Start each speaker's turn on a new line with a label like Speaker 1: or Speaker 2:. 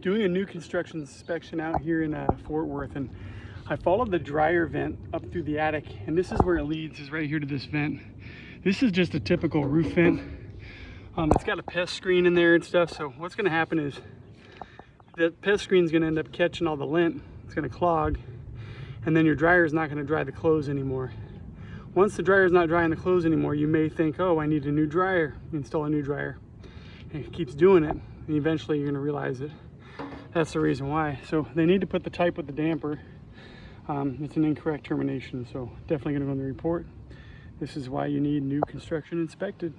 Speaker 1: Doing a new construction inspection out here in Fort Worth, and I followed the dryer vent up through the attic, and this is where it leads, is right here to this vent. This is just a typical roof vent. It's got a pest screen in there and stuff, so what's going to happen is the pest screen is going to end up catching all the lint. It's going to clog, and then your dryer is not going to dry the clothes anymore. Once the dryer is not drying the clothes anymore, you may think, oh, I need a new dryer. Install a new dryer, and it keeps doing it, and eventually you're going to realize it. That's the reason why. So they need to put the type with the damper. It's an incorrect termination, so definitely going to go in the report. This is why you need new construction inspected.